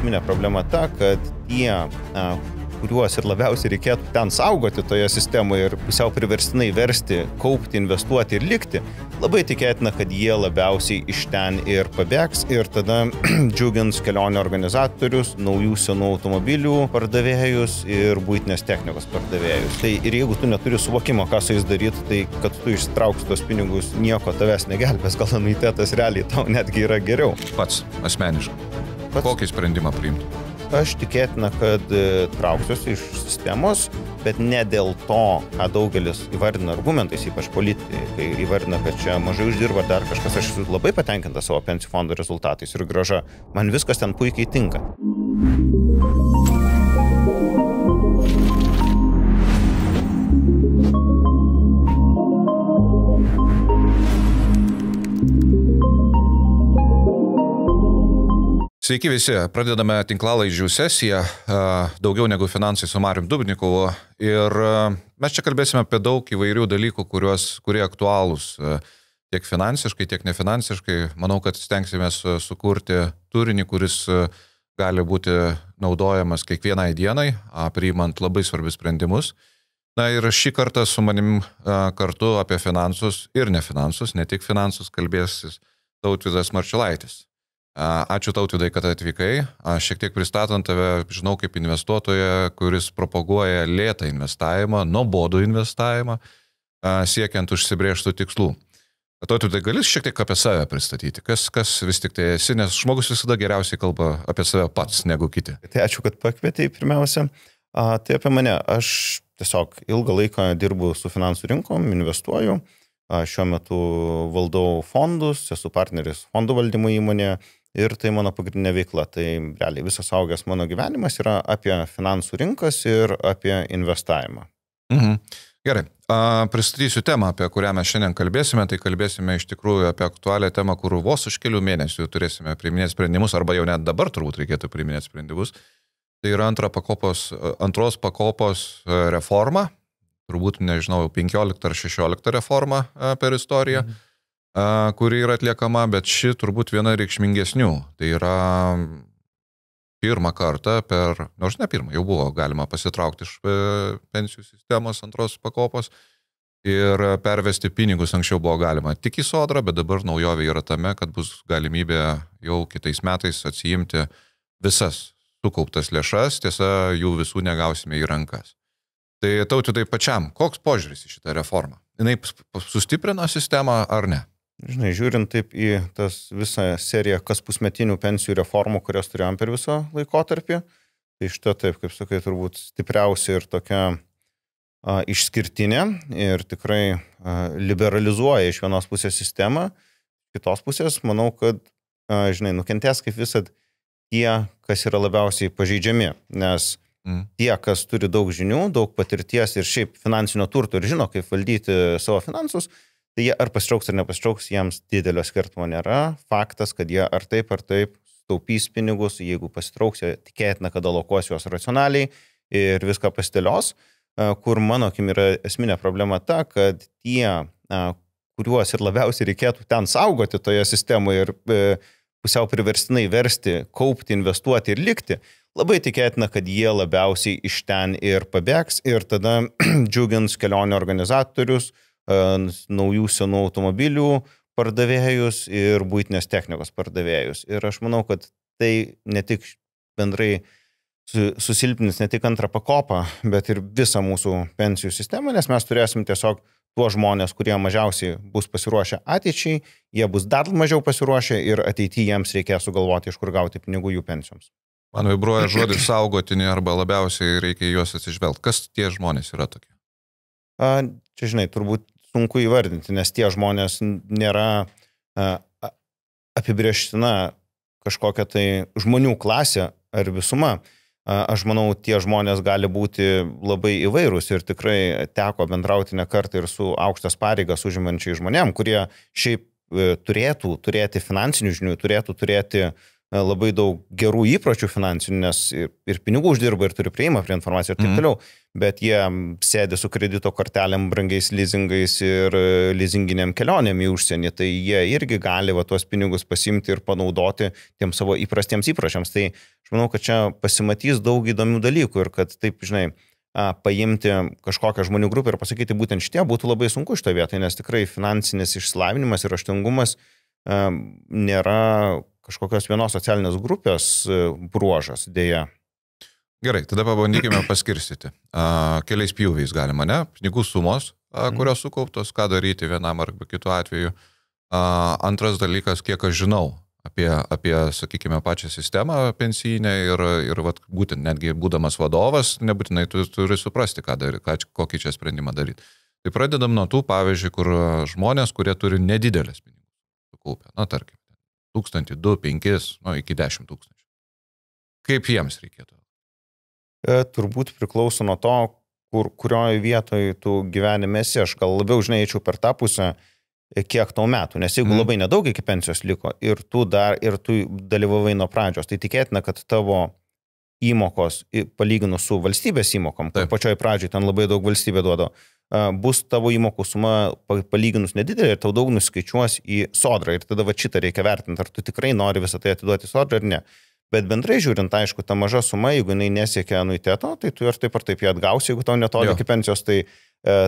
esminė problema ta, kad tie, kuriuos ir labiausiai reikėtų ten saugoti toje sistemoje ir pusiau priverstinai versti, kaupti, investuoti ir likti, labai tikėtina, kad jie labiausiai iš ten ir pabėgs ir tada džiugins kelionių organizatorius, naujų senų automobilių pardavėjus ir buitinės technikos pardavėjus. Tai ir jeigu tu neturi suvokimo, ką su jais daryti, tai kad tu išsitrauksi tos pinigus, nieko tavęs negelbės, gal anuitetas realiai tau netgi yra geriau. Pats asmeniškai. Kokį sprendimą priimti? Aš tikėtina, kad trauksiuosi iš sistemos, bet ne dėl to, ką daugelis įvardina argumentais, ypač politikai, kai įvardina, kad čia mažai uždirba dar kažkas. Aš esu labai patenkintas savo pensijų fondo rezultatais ir grąža. Man viskas ten puikiai tinka. Sveiki visi, pradedame tinklalaidžių sesiją, daugiau negu finansai su Marium Dubnikovu ir mes čia kalbėsime apie daug įvairių dalykų, kurie aktualūs tiek finansiškai, tiek nefinansiškai. Manau, kad stengsime sukurti turinį, kuris gali būti naudojamas kiekvienai dienai, priimant labai svarbius sprendimus. Na ir šį kartą su manim kartu apie finansus ir nefinansus, ne tik finansus, kalbėsis Tautvydas Marčiulaitis. Ačiū Tautvydai, kad atvykai. Šiek tiek pristatant tave, žinau kaip investuotoją, kuris propaguoja lėtą investavimą, nuobodų investavimą, siekiant užsibrėžtų tikslų. Tautvydai, gali šiek tiek apie save pristatyti? Kas vis tik tai esi, nes žmogus visada geriausiai kalba apie save pats negu kiti. Tai ačiū, kad pakvietei pirmiausia. Tai apie mane. Aš tiesiog ilgą laiką dirbu su finansų rinkom, investuoju. Šiuo metu valdau fondus, esu partneris fondų valdymo įmonėje. Ir tai mano pagrindinė veikla. Tai realiai visas augęs mano gyvenimas yra apie finansų rinkas ir apie investavimą. Gerai. Pristatysiu temą, apie kurią mes šiandien kalbėsime. Tai kalbėsime iš tikrųjų apie aktualią temą, kur vos už kelių mėnesių turėsime priiminėti sprendimus, arba jau net dabar turbūt reikėtų priiminėti sprendimus. Tai yra antros pakopos reforma. Turbūt, nežinau, 15 ar 16 reforma per istoriją. Kuri yra atliekama, bet ši turbūt viena reikšmingesnių. Tai yra pirmą kartą nors ne pirmą, jau buvo galima pasitraukti iš pensijų sistemos antros pakopos ir pervesti pinigus anksčiau buvo galima tik į sodrą, bet dabar naujovė yra tame, kad bus galimybė jau kitais metais atsiimti visas sukauptas lėšas, tiesa, jų visų negausime į rankas. Tai Tautvydai pačiam, koks požiūris į šitą reformą? Jinai sustiprino sistemą ar ne? Žinai, žiūrint taip į tas visą seriją kas pusmetinių pensijų reformų, kurias turėjom per visą laikotarpį, tai šitą taip, kaip sakai, turbūt stipriausia ir tokia išskirtinė ir tikrai liberalizuoja iš vienos pusės sistemą, kitos pusės, manau, kad, žinai, nukentės kaip visad tie, kas yra labiausiai pažeidžiami, nes tie, kas turi daug žinių, daug patirties ir šiaip finansinio turto ir žino, kaip valdyti savo finansus, tai jie ar pasitrauks ar nepasitrauks, jiems didelio skirtumo nėra. Faktas, kad jie ar taip taupys pinigus, jeigu pasitrauks, jie tikėtina, kad alokuos juos racionaliai ir viską pasidėlios, kur mano akim yra esminė problema ta, kad tie, kuriuos ir labiausiai reikėtų ten saugoti toje sistemoje ir pusiau priverstinai versti, kaupti, investuoti ir likti, labai tikėtina, kad jie labiausiai iš ten ir pabėgs ir tada džiugins kelionių organizatorius, naujų senų automobilių pardavėjus ir buitinės technikos pardavėjus. Ir aš manau, kad tai ne tik bendrai susilpnins ne tik antrą pakopą, bet ir visą mūsų pensijų sistemą, nes mes turėsim tiesiog tuos žmonės, kurie mažiausiai bus pasiruošę ateičiai, jie bus dar mažiau pasiruošę ir ateityje jiems reikės sugalvoti, iš kur gauti pinigų jų pensijoms. Man vibruoja žodis saugotini arba labiausiai reikia juos atsižvelgti. Kas tie žmonės yra tokie? Čia, žinai, turbūt sunku įvardinti, nes tie žmonės nėra apibrėžtina kažkokia tai žmonių klasė ar visuma. Aš manau, tie žmonės gali būti labai įvairūs ir tikrai teko bendrauti ne kartą ir su aukštas pareigas užimančiai žmonėm, kurie šiaip turėtų turėti finansinių žinių, turėtų turėti labai daug gerų įpročių finansinių, nes ir pinigų uždirba, ir turi prieimą prie informacijos ir taip toliau, bet jie sėdi su kredito kortelėm, brangiais leasingais ir leasinginiam kelionėm į užsienį, tai jie irgi gali tuos pinigus pasimti ir panaudoti tiem savo įprastiems įpročiams. Tai aš manau, kad čia pasimatys daug įdomių dalykų ir kad taip, žinai, paimti kažkokią žmonių grupę ir pasakyti būtent šitie būtų labai sunku šitoje vietoje, nes tikrai finansinis išsilavinimas ir raštingumas nėra kažkokios vienos socialinės grupės bruožas, dėja. Gerai, tada pabandykime paskirstyti. Keliais pjūviais galima, ne? Pinigų sumos, kurios sukauptos, ką daryti vienam arba kitu atveju. Antras dalykas, kiek aš žinau apie sakykime, pačią sistemą pensijinę ir vat, būtent netgi būdamas vadovas, nebūtinai tu turi suprasti, kokį čia sprendimą daryti. Tai pradedam nuo tų, pavyzdžiui, kur žmonės, kurie turi nedidelės pinigų sukaupę, na, tarkim, 1000, 2, 5, iki 10 tūkstančių. Kaip jiems reikėtų? Turbūt priklauso nuo to, kurioje vietoje tu gyvenime esi. Aš gal labiau, žinai, eičiau per tą pusę, kiek tau metų. Nes jeigu labai nedaug iki pensijos liko ir tu dalyvavai nuo pradžios, tai tikėtina, kad tavo įmokos, palyginus su valstybės įmokom, pačioj pradžioj ten labai daug valstybė duoda, bus tavo įmokų suma palyginus nedidelė ir tau daug nuskaičiuos į sodrą. Ir tada šitą reikia vertinti, ar tu tikrai nori visą tai atiduoti sodrą ar ne. Bet bendrai žiūrint, aišku, ta maža suma, jeigu jinai nesiekia anuiteto, tai tu ir taip ją atgausi, jeigu tau netoli iki pensijos, tai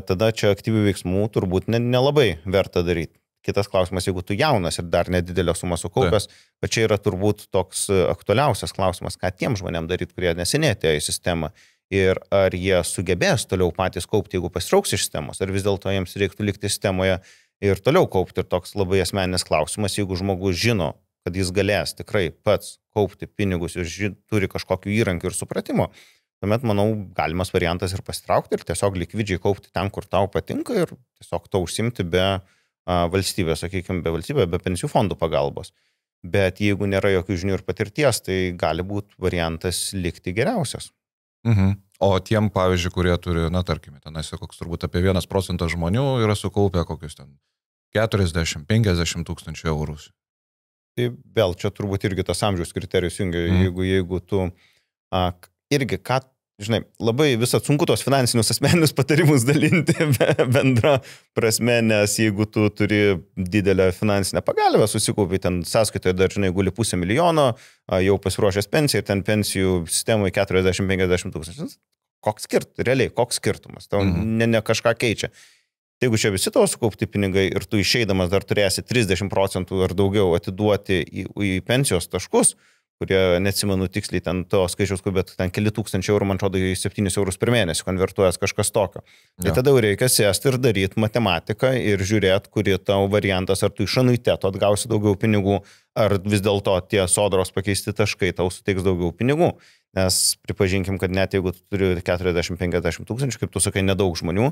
tada čia aktyvių veiksmų turbūt nelabai verta daryti. Kitas klausimas, jeigu tu jaunas ir dar nedidelę sumą sukaupęs, bet čia yra turbūt toks aktualiausias klausimas, ką tiem žmonėm daryti, kurie neseniai atėjo į sistemą ir ar jie sugebės toliau patys kaupti, jeigu pasitrauks iš sistemos, ar vis dėlto jiems reiktų likti sistemoje ir toliau kaupti. Ir toks labai asmeninis klausimas, jeigu žmogus žino, kad jis galės tikrai pats kaupti pinigus ir turi kažkokių įrankių ir supratimo, tuomet, manau, galimas variantas ir pasitraukti ir tiesiog likvidžiai kaupti ten, kur tau patinka ir tiesiog to užsimti be valstybės, sakykime, be pensijų fondų pagalbos. Bet jeigu nėra jokių žinių ir patirties, tai gali būti variantas likti geriausias. O tiem, pavyzdžiui, kurie turi, na, tarkime, tenais koks turbūt apie 1% žmonių yra sukaupę kokius ten 40-50 tūkstančių eurų. Tai vėl čia turbūt irgi tas amžiaus kriterijus jungia, jeigu tu irgi, žinai, labai visą sunku tos finansinius asmeninius patarimus dalinti bendra prasme, nes jeigu tu turi didelę finansinę pagalbę, susikaupi ten sąskaitoje dar, žinai, guli 500 000, jau pasiruošęs pensijai, ten pensijų sistemoje 40-50 tūkstančių. Realiai, koks skirtumas? Tau ne kažką keičia. Jeigu čia visi tavo sukaupti pinigai ir tu išeidamas dar turėsi 30% ar daugiau atiduoti į pensijos taškus, kurie, neatsimenu tiksliai ten to skaičiaus, bet ten keli tūkstančių eurų, man atrodo, į 7 eurus per mėnesį konvertuojas kažkas tokio. Tai tada jau reikia sėsti ir daryti matematiką ir žiūrėti, kuri tau variantas, ar tu iš anuiteto atgausi daugiau pinigų, ar vis dėlto tie sodros pakeisti taškai tau suteiks daugiau pinigų. Nes pripažinkim, kad net jeigu tu turi 40-50 tūkstančių, kaip tu sakai, nedaug žmonių,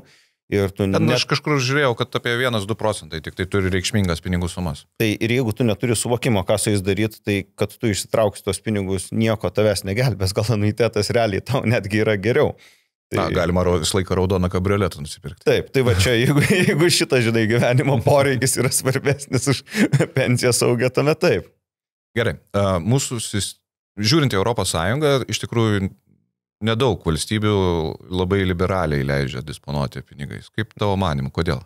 ir tu aš kažkur žiūrėjau, kad apie 1-2% tik tai turi reikšmingas pinigų sumas. Tai ir jeigu tu neturi suvokimo, ką su jais daryti, tai kad tu išsitrauksi tos pinigus, nieko tavęs negelbės, gal anuitetas realiai tau netgi yra geriau. Tai... galima visą laiką raudoną kabrioletą nusipirkti. Taip, tai va čia, jeigu šitą, žinai, gyvenimo poreikis yra svarbesnis už pensiją saugę, tame taip. Gerai, žiūrint į Europos Sąjungą, iš tikrųjų nedaug valstybių labai liberaliai leidžia disponuoti pinigais. Kaip tavo manimu, kodėl?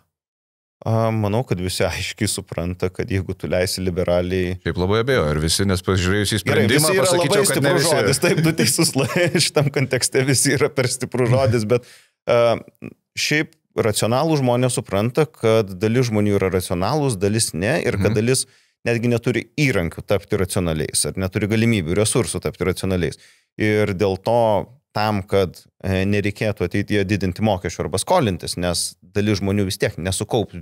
Manau, kad visi aiškiai supranta, kad jeigu tu leisi liberaliai... Taip labai abejoju, ir visi, nes pažiūrėjus į sprendimą, pasakyčiau, kad ne visi... Žodis, taip, tu teisus, šitam kontekste visi yra per stiprų žodis, bet šiaip racionalų žmonės supranta, kad dalis žmonių yra racionalūs, dalis ne, ir kad dalis netgi neturi įrankių tapti racionaliais, ar neturi galimybių, resursų tapti racionaliais. Ir dėl to tam, kad nereikėtų ateityje didinti mokesčių arba skolintis, nes dalis žmonių vis tiek nesukaups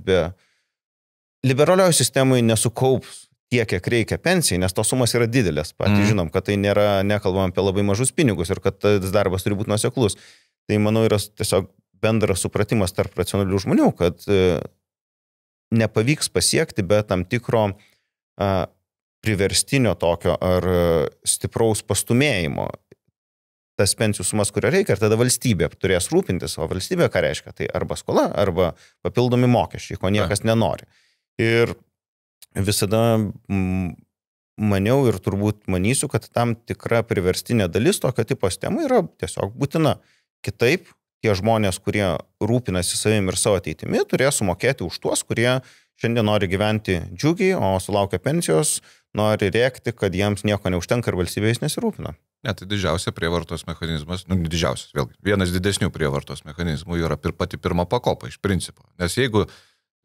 liberalioje sistemoje nesukaups tiek, kiek reikia pensijai, nes tos sumas yra didelės. Patys žinom, kad tai nekalbam apie labai mažus pinigus ir kad tas darbas turi būti nuoseklus. Tai, manau, yra tiesiog bendras supratimas tarp racionalių žmonių, kad nepavyks pasiekti be tam tikro priverstinio tokio ar stipraus pastumėjimo tas pensijų sumas, kurio reikia, ir tada valstybė turės rūpintis, o valstybė ką reiškia? Tai arba skola, arba papildomi mokesčiai, ko niekas nenori. Ir visada maniau ir turbūt manysiu, kad tam tikra priverstinė dalis tokio tipo sistemų yra tiesiog būtina. Kitaip, tie žmonės, kurie rūpinasi savim ir savo ateitimi, turės sumokėti už tuos, kurie šiandien nori gyventi džiugiai, o sulaukia pensijos, nori rėkti, kad jiems nieko neužtenka ir valstybės nesirūpina. Ne, tai didžiausia prievartos mechanizmas, didžiausias, vėlgi, vienas didesnių prievartos mechanizmų yra pati pirma pakopa iš principo. Nes jeigu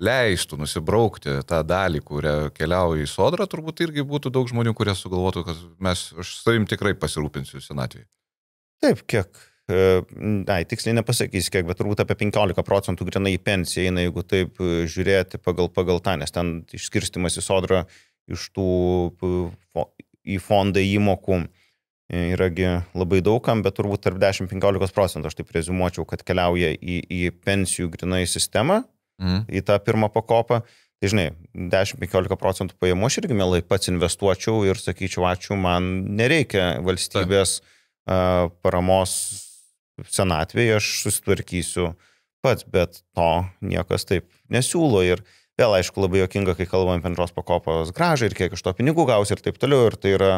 leistų nusibraukti tą dalį, kurią keliauja į sodrą, turbūt irgi būtų daug žmonių, kurie sugalvotų, kad aš savim tikrai pasirūpinsiu senatvėje. Taip, kiek, tiksliai nepasakysiu kiek, bet turbūt apie 15% grinai į pensiją eina, jeigu taip žiūrėti pagal tą, nes ten išskirstimas į sodrą iš tų į fondą įmokų yragi labai daugam, bet turbūt tarp 10-15% aš taip rezumuočiau, kad keliauja į pensijų grinai sistemą, į tą pirmą pakopą. Tai žinai, 10-15% pajamų aš irgi mielai pats investuočiau ir sakyčiau, ačiū, man nereikia valstybės paramos senatvėje, aš susitvarkysiu pats, bet to niekas taip nesiūlo. Ir vėl, aišku, labai juokinga, kai kalbam apie antros pakopos grąžą ir kiek iš to pinigų gausi ir taip toliau. Ir tai yra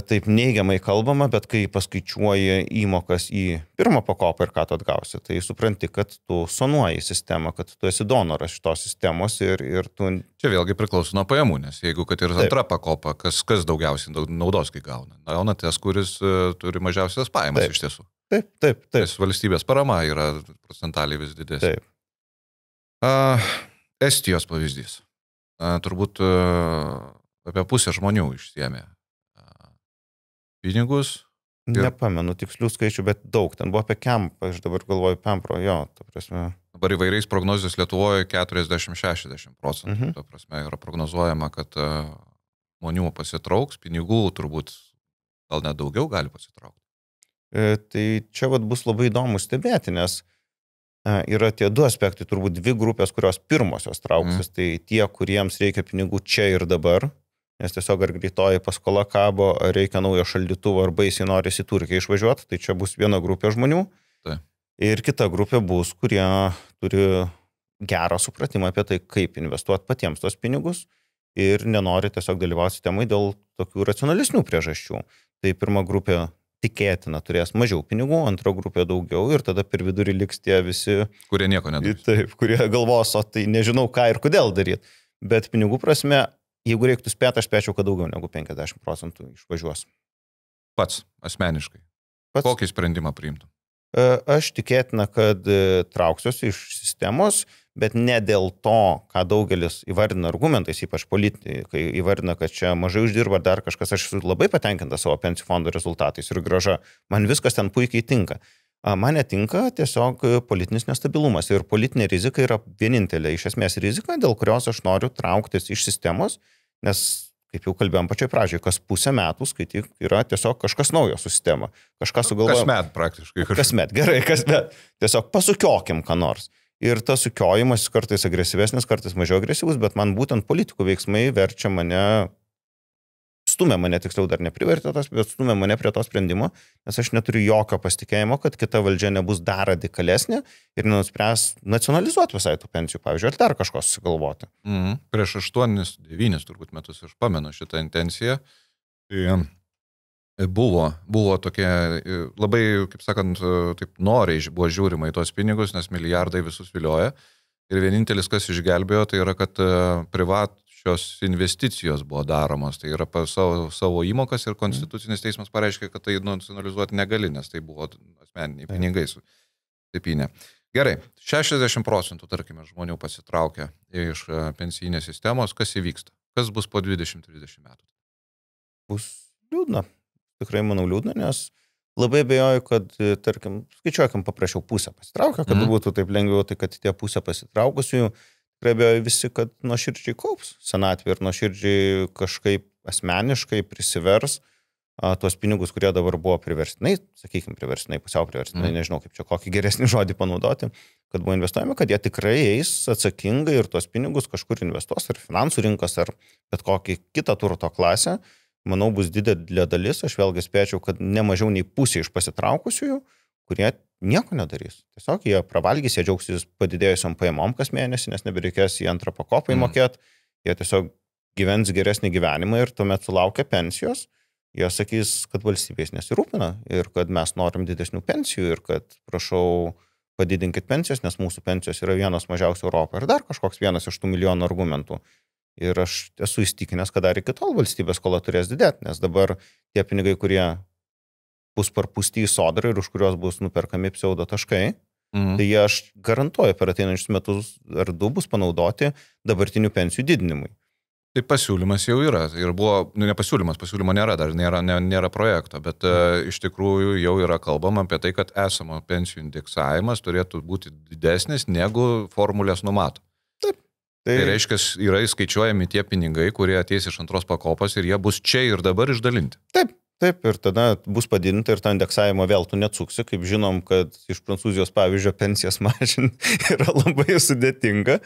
taip neigiamai kalbama, bet kai paskaičiuoji įmokas į pirmą pakopą ir ką tu atgausi, tai supranti, kad tu sonuoji sistemą, kad tu esi donoras šitos sistemos ir tu... Čia vėlgi priklauso nuo pajamų, nes jeigu kad ir antra pakopa, kas daugiausiai naudos kai gauna? Gauna tas, kuris turi mažiausias pajamas iš tiesų. Taip. Nes valstybės parama yra procentaliai vis didesnė. Estijos pavyzdys. Turbūt apie pusę žmonių išsiėmė pinigus. Nepamenu tikslių skaičių, bet daug. Ten buvo apie Kempą, aš dabar galvoju Pempro, jo, ta prasme. Dabar įvairiais prognozijos Lietuvoje 40-60%. Ta prasme yra prognozuojama, kad žmonių pasitrauks, pinigų turbūt gal net daugiau gali pasitraukti. Tai čia bus labai įdomu stebėti, nes yra tie du aspektai, turbūt dvi grupės, kurios pirmosios trauksis, tai tie, kuriems reikia pinigų čia ir dabar, nes tiesiog ar greitoji paskola kabo, ar reikia naujo šaldytuvo, ar baisiai norisi į Turkiją išvažiuoti, tai čia bus viena grupė žmonių. Tai. Ir kita grupė bus, kurie turi gerą supratimą apie tai, kaip investuoti patiems tos pinigus ir nenori tiesiog dalyvauti sistemai dėl tokių racionalesnių priežasčių. Tai pirma grupė tikėtina turės mažiau pinigų, antra grupė daugiau ir tada per vidurį liks tie visi, kurie nieko nedarys. Taip, kurie galvos, o tai nežinau ką ir kodėl daryti. Bet pinigų prasme, jeigu reiktų spėti, aš spėčiau, kad daugiau negu 50% išvažiuos. Pats, asmeniškai. Kokį sprendimą priimtų? Aš tikėtina, kad trauksiuosi iš sistemos, bet ne dėl to, ką daugelis įvardina argumentais, ypač politikai, kai įvardina, kad čia mažai uždirba dar kažkas, aš esu labai patenkintas savo pensijų fondo rezultatais ir grąža. Man viskas ten puikiai tinka. Man netinka tiesiog politinis nestabilumas ir politinė rizika yra vienintelė iš esmės rizika, dėl kurios aš noriu trauktis iš sistemos, nes, kaip jau kalbėjom pačioj pradžioje, kas pusę metų, skaityk, yra tiesiog kažkas naujo su sistema. Kažkas sugalvoja. Kasmet praktiškai. Kasmet, gerai, kasmet. Tiesiog pasukiokim ką nors. Ir tas sukiojimas kartais agresyvesnis, kartais mažiau agresyvus, bet man būtent politikų veiksmai verčia stumia mane, tiksliau dar neprivertė tas, bet stumia mane prie to sprendimo, nes aš neturiu jokio pasitikėjimo, kad kita valdžia nebus dar radikalesnė ir nenuspręs nacionalizuoti visai tų pensijų, pavyzdžiui, ar dar kažko susigalvoti. Prieš 8-9 turbūt metus aš pamenu šitą intenciją. Buvo tokie labai, kaip sakant, taip noriai buvo žiūrima į tos pinigus, nes milijardai visus vilioja. Ir vienintelis, kas išgelbėjo, tai yra, kad privačios investicijos buvo daromos. Tai yra savo įmokas ir Konstitucinis teismas pareiškė, kad tai nacionalizuoti negali, nes tai buvo asmeniniai pinigai susipynę. Gerai, 60% tarkime žmonių pasitraukia iš pensijinės sistemos. Kas įvyksta? Kas bus po 20-30 metų? Bus liūdna. Tikrai manau liūdna, nes labai abejoju, kad, tarkim, skaičiuokim paprašiau pusę pasitraukia, kad būtų taip lengviau, tai kad tie pusę pasitraukusių, tikrai abejoju visi, kad nuoširdžiai kaups senatvė ir nuoširdžiai kažkaip asmeniškai prisivers tuos pinigus, kurie dabar buvo priverstinai, sakykime priverstinai, pusiau priverstinai, nežinau kaip čia kokį geresnį žodį panaudoti, kad buvo investuojami, kad jie tikrai eis atsakingai ir tuos pinigus kažkur investuos, ar finansų rinkas, ar bet kokį kitą turto klasę. Manau, bus didelė dalis, aš vėlgi spėčiau, kad ne mažiau nei pusė iš pasitraukusiųjų, kurie nieko nedarys. Tiesiog jie pravalgys, jie džiaugsis padidėjusiam pajamom kas mėnesį, nes nebereikės į antrą pakopą įmokėti, jie tiesiog gyvens geresnį gyvenimą ir tuomet sulaukia pensijos, jie sakys, kad valstybės nesirūpina ir kad mes norim didesnių pensijų ir kad prašau padidinkit pensijas, nes mūsų pensijos yra vienos mažiausių Europoje ir dar kažkoks vienas iš tų milijonų argumentų. Ir aš esu įstikinęs, kad dar iki tol valstybės skola turės didėti, nes dabar tie pinigai, kurie bus parpūsti į sodrą ir už kuriuos bus nuperkami pseudo taškai, tai jie aš garantuoju per ateinančius metus ar 2 bus panaudoti dabartinių pensijų didinimui. Tai pasiūlymas jau yra ir buvo, ne pasiūlymo nėra, dar nėra projekto, bet iš tikrųjų jau yra kalbama apie tai, kad esamo pensijų indeksavimas turėtų būti didesnis negu formulės numato. Taip. Tai reiškia, yra įskaičiuojami tie pinigai, kurie ateis iš antros pakopos ir jie bus čia ir dabar išdalinti. Taip, ir tada bus padidinta ir tą indeksavimą vėl tu neatsuksi, kaip žinom, kad iš Prancūzijos pavyzdžio pensijas mažinti yra labai sudėtinga,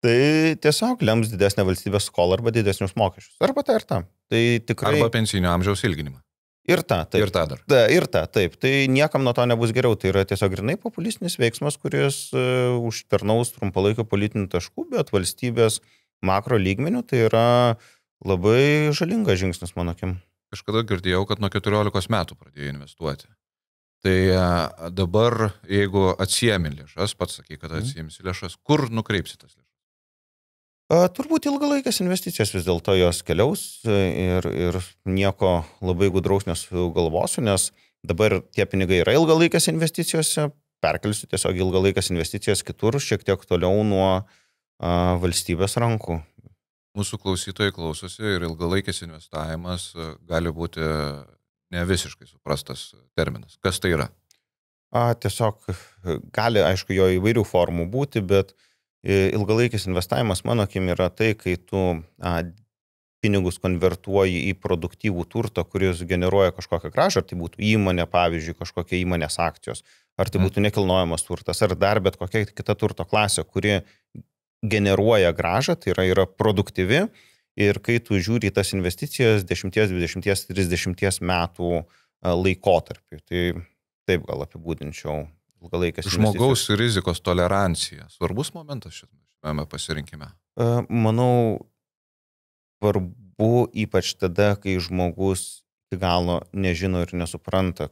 tai tiesiog lems didesnę valstybės skolą arba didesnius mokesčius. Arba tai ir ta. Tai tikrai... Arba pensinio amžiaus ilginimą. Ir ta, taip. Ir ta dar. Taip. Tai niekam nuo to nebus geriau. Tai yra tiesiog grinai populistinis veiksmas, kuris užtarnaus trumpalaikio politinių taškų, bet valstybės makro lygmenių tai yra labai žalingas žingsnis, mano akim. Kažkada girdėjau, kad nuo 14 metų pradėjo investuoti. Tai dabar, jeigu atsiemi lėšas, pats sakai, kad atsiimsi lėšas, kur nukreipsi tas lėšas? Turbūt ilgalaikės investicijos vis dėlto jos keliaus ir nieko labai gudraus nesugalvosiu, nes dabar tie pinigai yra ilgalaikės investicijose, perkelsiu tiesiog ilgalaikės investicijas kitur, šiek tiek toliau nuo valstybės rankų. Mūsų klausytojai klausosi ir ilgalaikis investavimas gali būti ne visiškai suprastas terminas. Kas tai yra? Tiesiog gali, aišku, jo įvairių formų būti, bet ilgalaikis investavimas, mano akim, yra tai, kai tu pinigus konvertuoji į produktyvų turtą, kuris generuoja kažkokią grąžą, ar tai būtų įmonė, pavyzdžiui, kažkokia įmonės akcijos, ar tai būtų nekilnojamas turtas, ar dar bet kokia kita turto klasė, kuri generuoja grąžą, tai yra produktyvi ir kai tu žiūri į tas investicijas 10, 20, 30 metų laikotarpį, tai taip gal apibūdinčiau ilgalaikės investicijas. Žmogaus rizikos tolerancija. Svarbus momentas šitame pasirinkime? Manau, svarbu ypač tada, kai žmogus iki galo nežino ir nesupranta,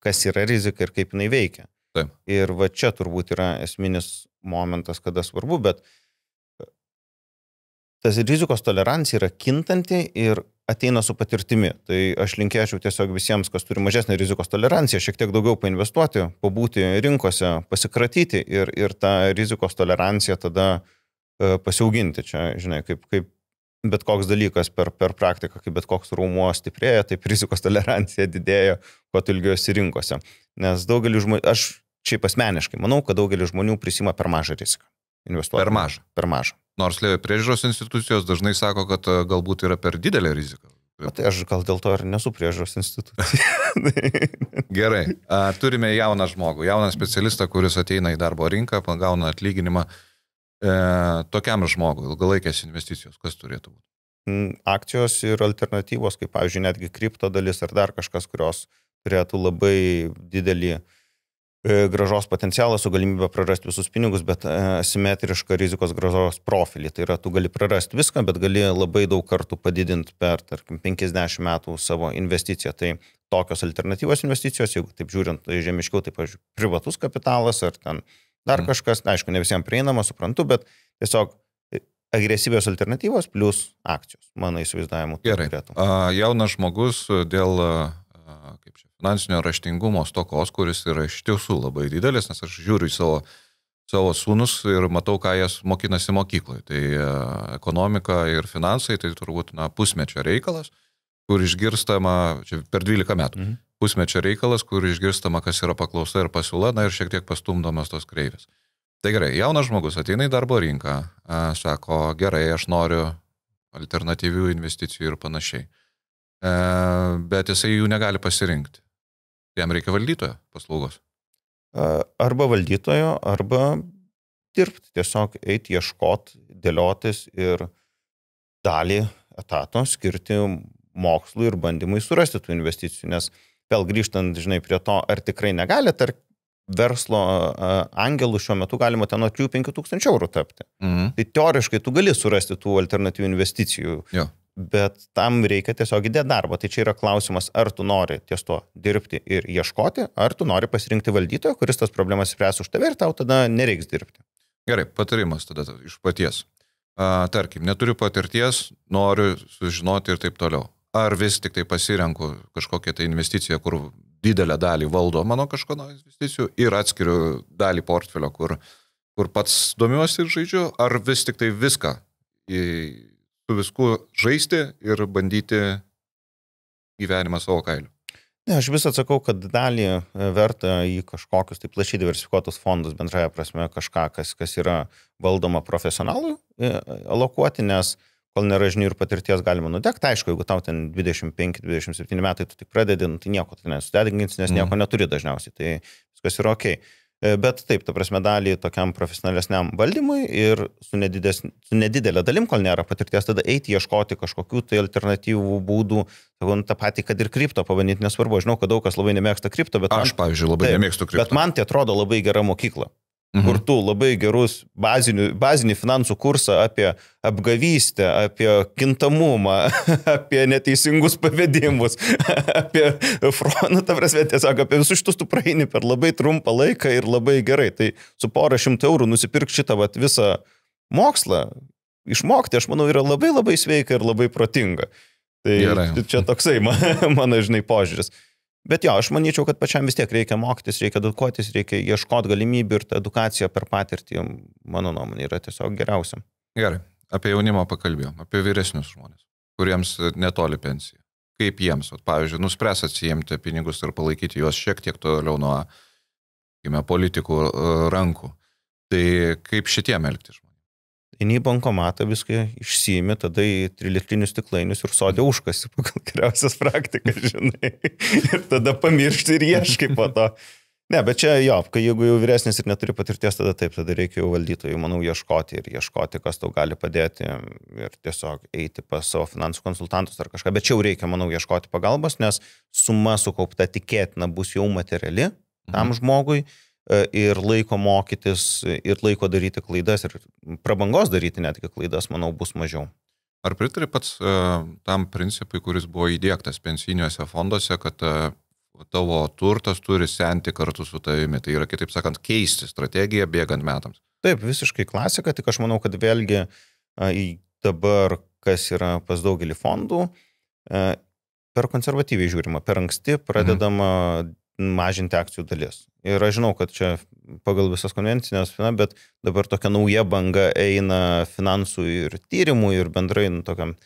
kas yra rizika ir kaip jinai veikia. Taip. Ir va čia turbūt yra esminis momentas, kada svarbu, bet tas rizikos tolerancija yra kintanti ir ateina su patirtimi. Tai aš linkėčiau tiesiog visiems, kas turi mažesnę rizikos toleranciją, šiek tiek daugiau painvestuoti, pabūti rinkose, pasikratyti ir tą rizikos toleranciją tada pasiauginti. Čia, žinai, kaip bet koks dalykas per praktiką, kaip bet koks raumuo stiprėja, taip rizikos tolerancija didėja, kuo tu ilgiausi rinkose. Nes daugelis žmonių, aš šiaip asmeniškai manau, kad daugelis žmonių prisima per mažą riziką. Investuoti. Per mažą. Nors priežiūros institucijos dažnai sako, kad galbūt yra per didelė rizika. Tai aš gal dėl to ir nesu priežiūros institucija. Gerai. Turime jauną žmogų, jauną specialistą, kuris ateina į darbo rinką, gauna atlyginimą. Tokiam žmogui ilgalaikės investicijos, kas turėtų būti? Akcijos ir alternatyvos, kaip pavyzdžiui, netgi kripto dalis ar dar kažkas, kurios turėtų labai didelį grąžos potencialą su galimybė prarasti visus pinigus, bet asimetrišką rizikos grąžos profilį. Tai yra, tu gali prarasti viską, bet gali labai daug kartų padidinti per, tarkim, 50 metų savo investiciją. Tai tokios alternatyvos investicijos, jeigu taip žiūrint žemiškiau, tai, pavyzdžiui, privatus kapitalas ar ten dar kažkas, aišku, ne visiems prieinama, suprantu, bet tiesiog agresyvios alternatyvos plus akcijos, mano įsivaizdavimu. Gerai. Jaunas žmogus dėl finansinio raštingumo stokos, kuris yra iš tiesų labai didelis, nes aš žiūriu į savo sūnus ir matau, ką jie mokinasi mokykloje. Tai ekonomika ir finansai, tai turbūt pusmečio reikalas, kur išgirstama, čia per 12 metų, pusmečio reikalas, kur išgirstama, kas yra paklausa ir pasiūla, ir šiek tiek pastumdomas tos kreivės. Tai gerai, jaunas žmogus ateina į darbo rinką, sako, gerai, aš noriu alternatyvių investicijų ir panašiai. Bet jisai jų negali pasirinkti. Jam reikia valdytojo paslaugos. Arba valdytojo, arba dirbti, tiesiog eiti, ieškoti, dėliotis ir dalį etato skirti mokslui ir bandymui surasti tų investicijų. Nes vėl grįžtant, žinai, prie to, ar tikrai negali, verslo angelų šiuo metu galima ten nuo 3-5 tūkstančių eurų tapti. Tai teoriškai tu gali surasti tų alternatyvių investicijų. Jo. bet tam reikia tiesiog įdėti darbą. Tai čia yra klausimas, ar tu nori ties to dirbti ir ieškoti, ar tu nori pasirinkti valdytoją, kuris tas problemas spręs už tave ir tau tada nereiks dirbti. Gerai, patarimas tada iš paties. Tarkim, neturiu patirties, noriu sužinoti ir taip toliau. Ar vis tik tai pasirenku kažkokią tai investiciją, kur didelę dalį valdo mano kažkokių investicijų ir atskiriu dalį portfelio, kur pats domiuosi ir žaidžiu, ar vis tik tai viską su visku žaisti ir bandyti gyvenimą savo kailiu? Ne, aš vis atsakau, kad dalį verta į kažkokius tai plačiai diversifikuotus fondus, bendraja prasme kažką, kas yra valdoma profesionalų alokuoti, nes kol nėra žinių ir patirties galima nudegti. Aišku, jeigu tau ten 25-27 metai tu tik pradedi, tai nieko tu nesudeginsi, nes nieko neturi dažniausiai, tai viskas yra okei. Bet taip, ta prasme, dalį tokiam profesionalesniam valdymui ir su nedidelė dalim, kol nėra patirties, tada eiti ieškoti kažkokių tai alternatyvų būdų, tą patį, kad ir kripto pabandyti, nesvarbu, žinau, kad daug kas labai nemėgsta kripto, bet aš, pavyzdžiui, labai nemėgstu kripto. Bet man tai atrodo labai gera mokykla. Kur tu labai gerus bazinį finansų kursą apie apgavystę, apie kintamumą, apie neteisingus pavedimus, apie ta prasme, tiesiog apie visus šitus tu praeini per labai trumpą laiką ir labai gerai. Tai su pora šimtų eurų nusipirk šitą visą mokslą, išmokti, aš manau, yra labai labai sveika ir labai protinga. Tai gerai. Čia toksai mano, žinai, požiūris. Bet jo, aš manyčiau, kad pačiam vis tiek reikia mokytis, reikia edukuotis, reikia ieškoti galimybių ir ta edukacija per patirtį, mano nuomonė, yra tiesiog geriausia. Gerai, apie jaunimą pakalbėjom, apie vyresnius žmonės, kuriems netoli pensija. Kaip jiems, pavyzdžiui, nuspręs atsijimti pinigus ir palaikyti juos šiek tiek toliau nuo politikų rankų. Tai kaip šitiem elgtis žmonės? Eini į bankomatą, viską išsiimi, tada į 3-litrinius stiklainius ir sodė užkasi pagal geriausias praktikas, žinai. Ir tada pamiršti ir ieškai po to. Ne, bet čia jo, kai jeigu jau vyresnis ir neturi patirties, tada taip, tada reikia jau valdytojų, manau, ieškoti, kas tau gali padėti ir tiesiog eiti pas savo finansų konsultantus ar kažką. Bet čia jau reikia, manau, ieškoti pagalbos, nes suma sukaupta tikėtina bus jau materiali tam žmogui. Ir laiko mokytis, ir laiko daryti klaidas, ir prabangos daryti netgi klaidas, manau, bus mažiau. Ar pritari pats tam principui, kuris buvo įdiegtas pensiniuose fonduose, kad tavo turtas turi senti kartu su tavimi? Tai yra, kitaip sakant, keisti strategiją bėgant metams. Taip, visiškai klasika, tik aš manau, kad vėlgi dabar, kas yra pas daugelį fondų, per konservatyviai žiūrima, per anksti pradedama mažinti akcijų dalis. Ir aš žinau, kad čia pagal visas konvencinės, bet dabar tokia nauja banga eina finansų ir tyrimų ir bendrai tokiam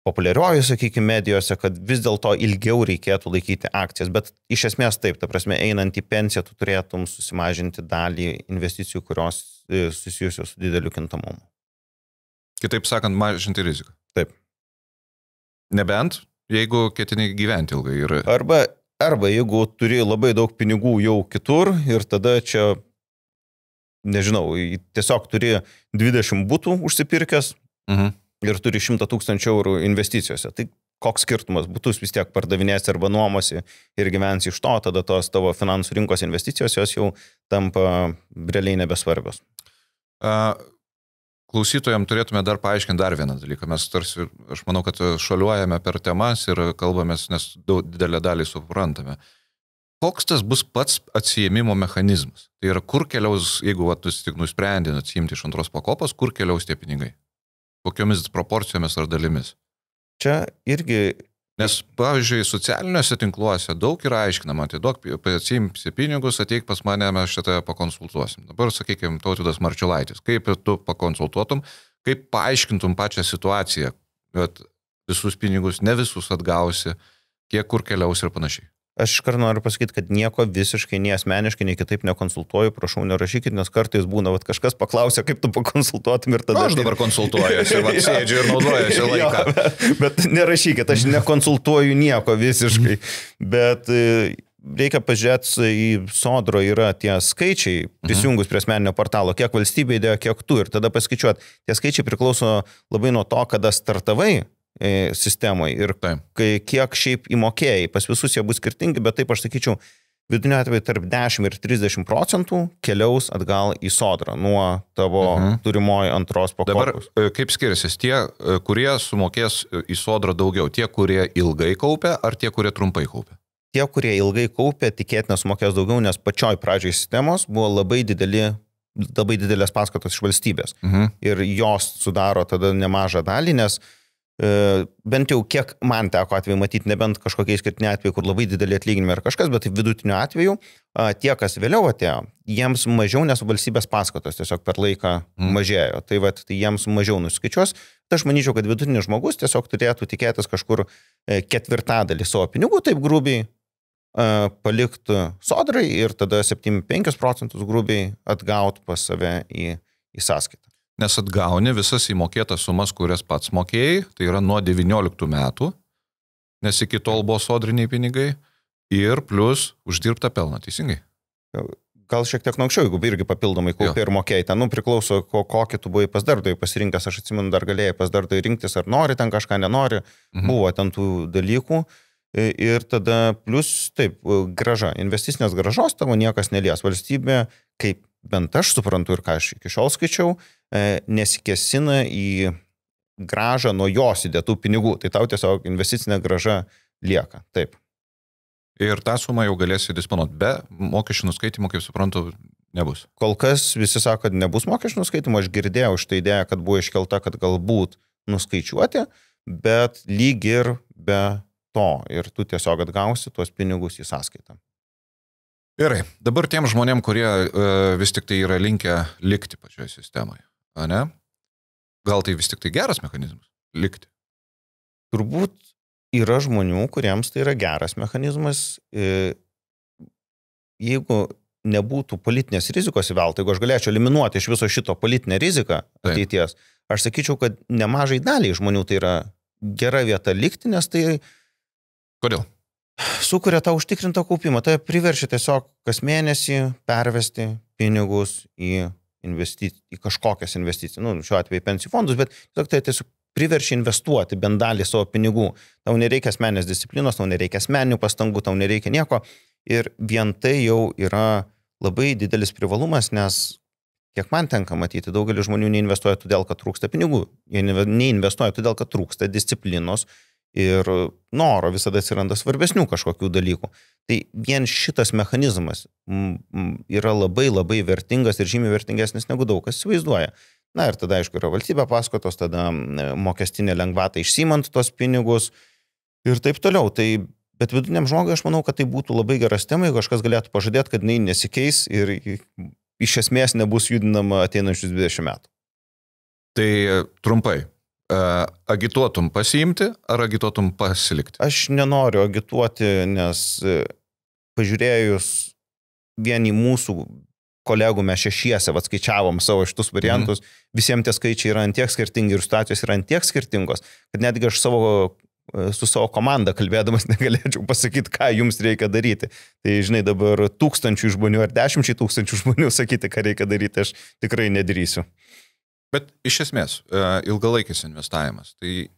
populiarioji, sakykime, medijose, kad vis dėlto ilgiau reikėtų laikyti akcijas. Bet iš esmės taip, ta prasme, einant į pensiją, tu turėtum susimažinti dalį investicijų, kurios susijusios su dideliu kintamumu. Kitaip sakant, mažinti riziką. Taip. Nebent, jeigu ketini gyventi ilgai. Ir... Arba jeigu turi labai daug pinigų jau kitur ir tada čia, nežinau, tiesiog turi 20 butų užsipirkęs ir turi 100 000 eurų investicijose. Tai koks skirtumas? Butus vis tiek pardavinėsi arba nuomosi ir gyvensi iš to, tada tos tavo finansų rinkos investicijos jos jau tampa realiai nebesvarbios. Klausytojams turėtume dar paaiškinti dar vieną dalyką. Mes tarsi, aš manau, kad šaliuojame per temas ir kalbamės, nes didelę dalį suprantame. Koks tas bus pats atsijėmimo mechanizmas? Tai yra, kur keliaus, jeigu tu tik nusprendė atsijimti iš antros pakopos, kur keliaus tie pinigai? Kokiomis proporcijomis ar dalimis? Čia irgi... Nes, pavyzdžiui, socialiniuose tinkluose daug yra aiškinama, atiduok, atsiimsi pinigus, ateik pas mane, mes šitą pakonsultuosim. Dabar, sakykime, Tautvydas Marčiulaitis, kaip tu pakonsultuotum, kaip paaiškintum pačią situaciją, kad visus pinigus ne visus atgausi, kiek kur keliaus ir panašiai. Aš iškart noriu pasakyti, kad nieko visiškai nei asmeniškai, nei kitaip nekonsultuoju, prašau nerašykit, nes kartais būna, kažkas paklausia, kaip tu pakonsultuotum ir tada... Aš dabar konsultuojuosi, sėdžiu ir naudojuosi laiką. Bet nerašykit, aš nekonsultuoju nieko visiškai, bet reikia pažiūrėti, į Sodro yra tie skaičiai, prisijungus prie asmeninio portalo, kiek valstybė įdėjo, kiek tu, ir tada paskaičiuot. Tie skaičiai priklauso labai nuo to, kada startavai sistemoje ir kiek šiaip įmokėjai. Pas visus jie bus skirtingi, bet taip aš sakyčiau, vidutiniu atveju tarp 10 ir 30% keliaus atgal į sodrą nuo tavo turimoji antros pakopos. Dabar kaip skiriasi tie, kurie sumokės į sodrą daugiau, tie, kurie ilgai kaupia, ar tie, kurie trumpai kaupia? Tie, kurie ilgai kaupia, tikėtina sumokės daugiau, nes pačioj pradžioj sistemos buvo labai didelės paskatos iš valstybės. Ir jos sudaro tada nemažą dalį, nes bent jau kiek man teko atveju matyti, nebent kažkokiais skirtiniai atveju, kur labai didelį atlyginimą ar kažkas, bet vidutiniu atveju tie, kas vėliau atėjo, jiems mažiau, nes valstybės paskatos tiesiog per laiką mažėjo. Tai jiems mažiau nuskaičiuos. Tai aš manyčiau, kad vidutinis žmogus tiesiog turėtų tikėtis kažkur ketvirtadalį savo pinigų, taip grubiai paliktų sodrai ir tada 75% grubiai atgaut pas save į sąskaitą. Nes atgauni visas įmokėtas sumas, kurias pats mokėjai, tai yra nuo 19 metų, nes iki tol buvo sodriniai pinigai, ir plus uždirbta pelną, teisingai? Gal šiek tiek anksčiau, jeigu irgi papildomai kaupė ir mokėjai, ten priklauso, kokį tu buvai pas darbdavį pasirinkęs, aš atsimenu, dar galėjai pas darbdavį rinktis, ar nori ten kažką, nenori, buvo ten tų dalykų. Ir tada plus, taip, grąža, investicinės grąžos tavo niekas nelies. Valstybė, kaip bent aš suprantu ir ką aš iki šiol skaičiau, nesikesina į grąžą nuo jos įdėtų pinigų. Tai tau tiesiog investicinė grąža lieka. Taip. Ir tą sumą jau galėsi disponuoti. Be mokesčių nuskaitimo, kaip suprantu, nebus. Kol kas visi sako, kad nebus mokesčių nuskaitimo. Aš girdėjau šitą idėją, kad buvo iškelta, kad galbūt nuskaičiuoti, bet lyg ir be to. Ir tu tiesiog atgausi tuos pinigus į sąskaitą. Gerai, dabar tiem žmonėm, kurie vis tik tai yra linkę likti pačioje sistemoje, ne? Gal tai vis tik tai geras mechanizmas? Likti. Turbūt yra žmonių, kuriems tai yra geras mechanizmas. Jeigu nebūtų politinės rizikos įvelta, jeigu aš galėčiau eliminuoti iš viso šito politinę riziką ateities, aš sakyčiau, kad nemažai daliai žmonių tai yra gera vieta likti, nes tai... Kodėl? Sukuria tą užtikrintą kaupimą. Tai priverčia tiesiog kas mėnesį pervesti pinigus į kažkokias investicijas. Šiuo atveju pensijų fondus, bet tai tiesiog priverčia investuoti bent dalį savo pinigų. Tau nereikia asmenės disciplinos, tau nereikia asmeninių pastangų, tau nereikia nieko. Ir vien tai jau yra labai didelis privalumas, nes kiek man tenka matyti, daugelis žmonių neinvestuoja todėl, kad trūksta pinigų. Jie neinvestuoja todėl, kad trūksta disciplinos. Ir noro visada atsiranda svarbesnių kažkokių dalykų. Tai vien šitas mechanizmas yra labai labai vertingas ir žymiai vertingesnis negu daug kas įsivaizduoja. Na ir tada, aišku, yra valstybė paskatos, tada mokestinė lengvata išsimant tos pinigus ir taip toliau. Bet vidutiniam žmogui aš manau, kad tai būtų labai geras tema, jeigu kažkas galėtų pažadėti, kad jinai nesikeis ir iš esmės nebus judinama ateinančius 20 metų. Tai trumpai. Agituotum pasiimti ar agituotum pasilikti? Aš nenoriu agituoti, nes pažiūrėjus vien į mūsų kolegų mes šešiese atskaičiavom savo šitus variantus, visiems tie skaičiai yra antiek skirtingi ir situacijos yra antiek skirtingos, kad netgi aš su savo komanda kalbėdamas negalėčiau pasakyti, ką jums reikia daryti. Tai, žinai, dabar 1000 žmonių ar 10 000 žmonių sakyti, ką reikia daryti, aš tikrai nedrįsiu. Bet iš esmės, ilgalaikis investavimas, tai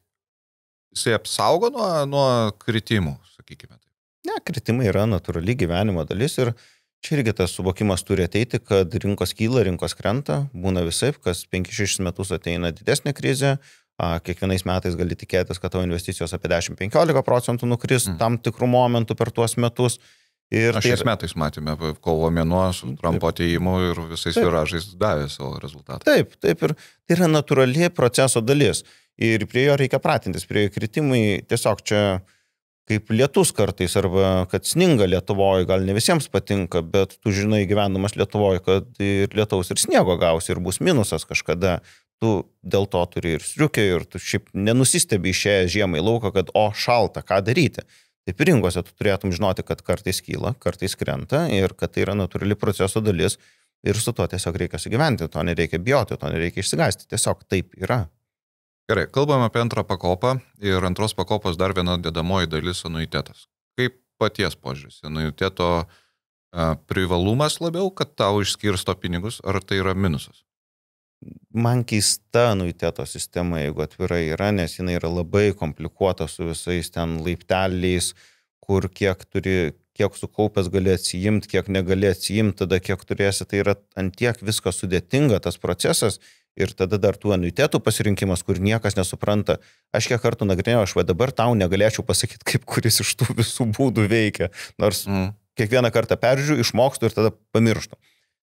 jisai apsaugo nuo kritimų, sakykime. Ne, kritimai yra natūrali gyvenimo dalis ir čia irgi tas suvokimas turi ateiti, kad rinkos kyla, rinkos krenta, būna visaip, kas 5-6 metus ateina didesnė krizė, kiekvienais metais gali tikėtis, kad tavo investicijos apie 10-15% nukris tam tikrų momentų per tuos metus. Šiais metais matėme kovo mėnuo su Trumpo atėjimu ir visais viražais davė savo rezultatą. Taip, ir tai yra natūrali proceso dalis ir prie jo reikia pratintis, prie kritimai tiesiog čia kaip lietus kartais arba kad sninga Lietuvoje, gal ne visiems patinka, bet tu žinai gyvendamas Lietuvoje, kad ir lietaus ir sniego gausi ir bus minusas kažkada, tu dėl to turi ir striukę ir tu šiaip nenusistebi išėję žiemą į lauką, kad šalta, ką daryti. Taip ir rinkose tu turėtum žinoti, kad kartais kyla, kartais krenta ir kad tai yra natūrali proceso dalis ir su to tiesiog reikia sugyventi, to nereikia bijoti, to nereikia išsigąsti, tiesiog taip yra. Gerai, kalbame apie antrą pakopą ir antros pakopos dar viena dedamoji dalis anuitetas. Kaip paties požiūris? Anuiteto privalumas labiau, kad tau išskirsto pinigus, ar tai yra minusas? Man keista anuiteto sistema, jeigu atvirai yra, nes jinai yra labai komplikuota su visais ten laipteliais, kur kiek kiek sukaupęs gali atsijimti, kiek negali atsijimti, tada kiek turėsi, tai yra antiek viskas sudėtinga tas procesas ir tada dar tų anuitetų pasirinkimas, kur niekas nesupranta. Aš kiek kartų nagrinėjau, aš dabar tau negalėčiau pasakyti, kaip kuris iš tų visų būdų veikia, nors kiekvieną kartą peržiūriu, išmokstu ir tada pamirštu.